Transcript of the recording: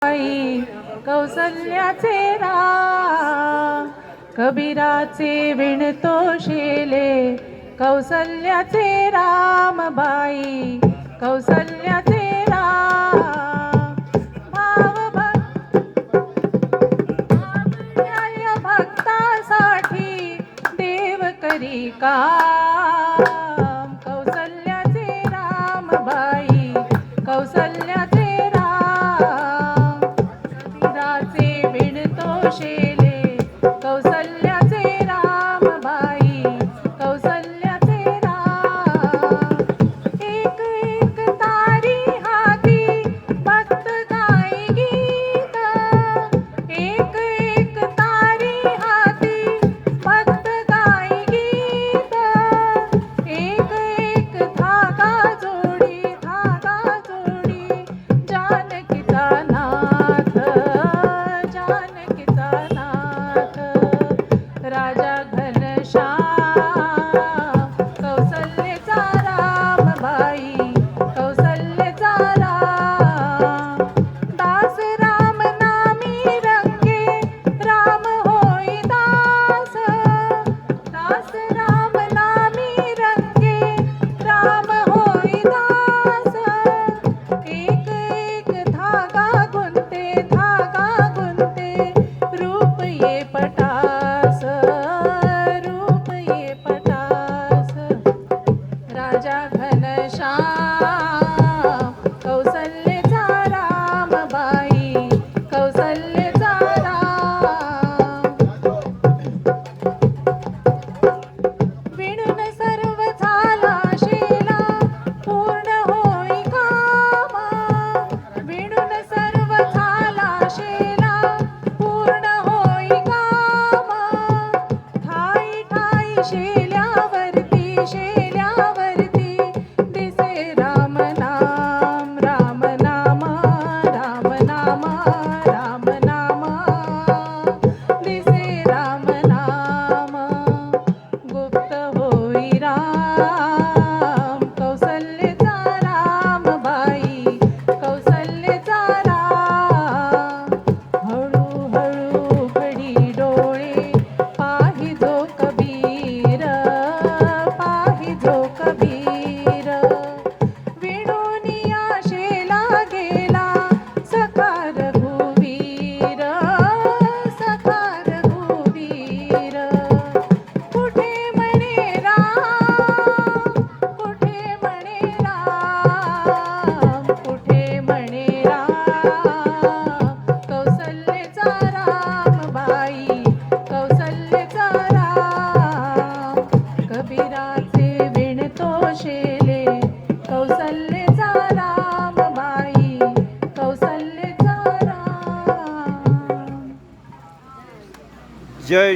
आई कौसल्याचे राम, कबीराचे विणतो शेले कौसल्याचे राम बाई कौसल्याचे राम. भक्तासाठी देव करी काम, कौसल्याचे राम बाई कौसल्याचे शेले कौसल्याचे राम बाई कौसल्याचे राम. एक एक तारी हाती भक्त गाई गीत, एक एक तारी हाती भक्त गाई गीत, एक एक धागा जोडी जानकीचा नाथ राजा घनश्याम कौसल्याचा राम बाई कौसल्याचा राम. दास राम नामी रंगे राम होई दास, दास राम नामी रंगे राम होई दास. एक एक धागा गुंते रूप ये पटास, रूप ये पटास. राजा घनश्याम कौसल्याचा राम बाई कौसल्याचा राम. विणून सर्व झाला शेला पूर्ण होई काम, विणून सर्व झाला शेला पूर्ण होई काम. ठाई ठाई शेल्यावरती दिसे राम नाम, राम नाम, राम नाम, राम नाम, दिसे राम नाम. गुप्त होई राम कौसल्याचा राम बाई कौसल्याचा राम. हळू हळू घडी डोळे पाहिजो कबीर, पाहिजो कबीर. विणूनिया शेला गेला सखा रघुवीर, सखा रघुवीर. कुठे म्हणे राम, कुठे म्हणे राम, कुठे म्हणे राम कौसल्याचा राम बाई कौसल्याचा राम. कबीराचे विणतो शेले कौसल्याचा राम बाई कौसल्याचा राम. जय